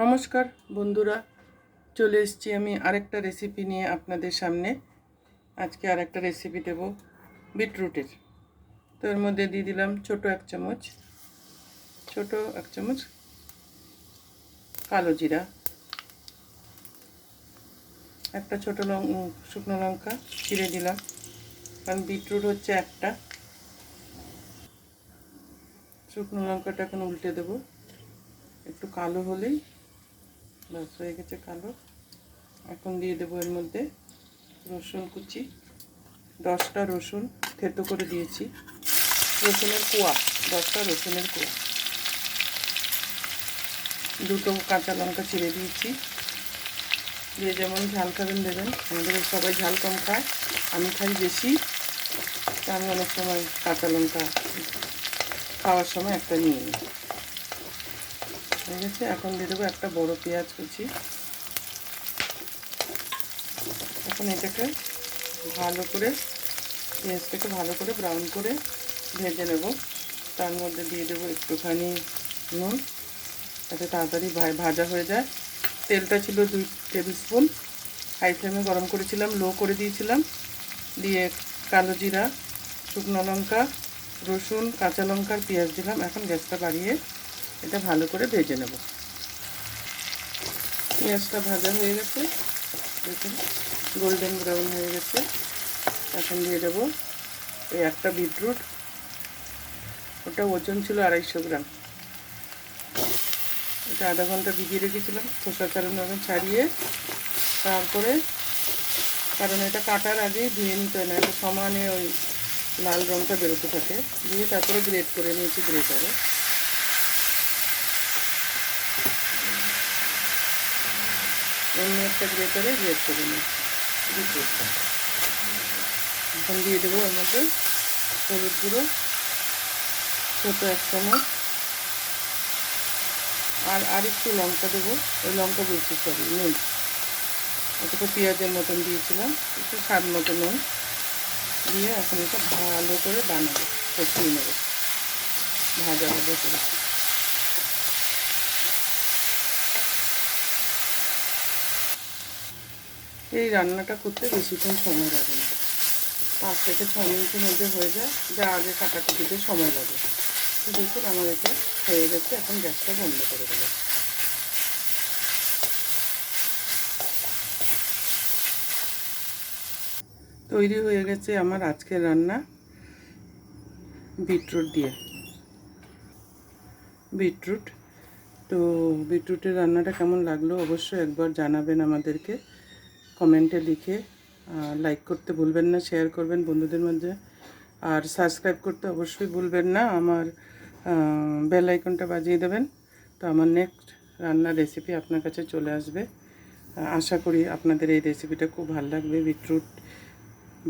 নমস্কার বন্ধুরা, চলে এসেছি আমি আরেকটা রেসিপি নিয়ে আপনাদের সামনে। আজকে আরেকটা রেসিপি দেব বিটরুটের। তো এর মধ্যে দিয়ে দিলাম ছোট এক চামচ কালো জিরা, একটা ছোট শুকনো লঙ্কা চিড়ে দিলাম, কারণ বিটরুট হচ্ছে একটা। শুকনো লঙ্কাটা এখন উল্টে দেবো, একটু কালো হলেই ব্যাস হয়ে গেছে কালো। এখন দিয়ে দেবো এর মধ্যে রসুন কুচি, 10টা রসুন থেতো করে দিয়েছি, রসুনের কোয়া, 10টা রসুনের কোয়া, 2টো কাঁচা লঙ্কা চিড়ে দিয়েছি। দিয়ে যেমন ঝাল খাবেন দেবেন, আমাদের সবাই ঝাল কম খায়, আমি খাই বেশি, তা আমি অনেক সময় কাঁচা লঙ্কা খাওয়ার সময় একটা নিয়ে নিই। হয়ে গেছে। এখন দিয়ে দেবো একটা বড় পেঁয়াজ কুচি। এখন এটাকে ভালো করে, পেঁয়াজটাকে ভালো করে ব্রাউন করে ভেজে নেব। তার মধ্যে দিয়ে দেবো একটুখানি নুন, যাতে তাড়াতাড়ি ভাজা হয়ে যায়। তেলটা ছিল 2 টেবিল স্পুন, হাই ফ্লেমে গরম করেছিলাম, লো করে দিয়েছিলাম। দিয়ে কালো জিরা, শুকনো লঙ্কা, রসুন, কাঁচা লঙ্কার পেঁয়াজ দিলাম। এখন গ্যাসটা বাড়িয়ে এটা ভালো করে ভেজে নেব। পেঁয়াজটা ভাজা হয়ে গেছে, দেখুন গোল্ডেন ব্রাউন হয়ে গেছে। এখন দিয়ে দেবো এই একটা বিটরুট, ওটা ওজন ছিল 250 গ্রাম। এটা আধা ঘন্টা ভিজিয়ে রেখেছিলাম, খোসা ছাড়ানো ছাড়িয়ে। তারপরে, কারণ এটা কাটার আগেই ধুয়ে নিতে হয় না, এটা সমানে ওই লাল রঙটা বেরোতে থাকে। দিয়ে তারপরে গ্রেট করে নিয়েছি গ্রেটারে। অন্য একটা গ্রেটারে গ্রেট করে নিয়েছি বিটরুটটা। এখন দিয়ে দেবো এর মধ্যে হলুদ গুঁড়ো ছোটো 1 চামচ, আর একটু লঙ্কা দেবো, ওই লঙ্কা বলছি সরি, নুন। অতটা পেঁয়াজের মতন দিয়েছিলাম, একটু স্বাদ মতো নুন দিয়ে এখন এটা ভালো করে বানাবো, কষিয়ে নেবো ভাজা করে। এই রান্নাটা করতে বেশিক্ষণ সময় লাগে না, 5 থেকে 6 মিনিটের মধ্যে হয়ে যায়, যা আগে কাটাকুটিতে সময় লাগে। তো দেখুন আমার এটা হয়ে গেছে, এখন গ্যাসটা বন্ধ করে দেবো। তৈরি হয়ে গেছে আমার আজকের রান্না বিটরুট দিয়ে। বিটরুট, তো বিটরুটের রান্নাটা কেমন লাগলো অবশ্যই একবার জানাবেন আমাদেরকে কমেন্টে লিখে। লাইক করতে ভুলবেন না, শেয়ার করবেন বন্ধুদের মধ্যে, আর সাবস্ক্রাইব করতে অবশ্যই ভুলবেন না। আমার বেল আইকনটা বাজিয়ে দেবেন, তো আমার নেক্সট রান্নার রেসিপি আপনার কাছে চলে আসবে। আশা করি আপনাদের এই রেসিপিটা খুব ভালো লাগবে। বিটরুট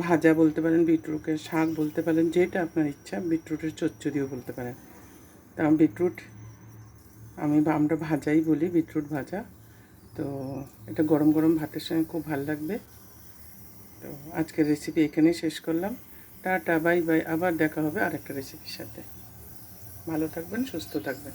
ভাজা বলতে পারেন, বিটরুটের শাক বলতে পারেন, যেটা আপনার ইচ্ছা, বিটরুটের চচ্চড়িও বলতে পারেন। তা বিটরুট আমরা ভাজাই বলি, বিটরুট ভাজা। তো এটা গরম গরম ভাতের সঙ্গে খুব ভালো লাগবে। তো আজকের রেসিপি এখানেই শেষ করলাম। টাটা, বাই বাই, আবার দেখা হবে আরেকটা রেসিপির সাথে। ভালো থাকবেন, সুস্থ থাকবেন।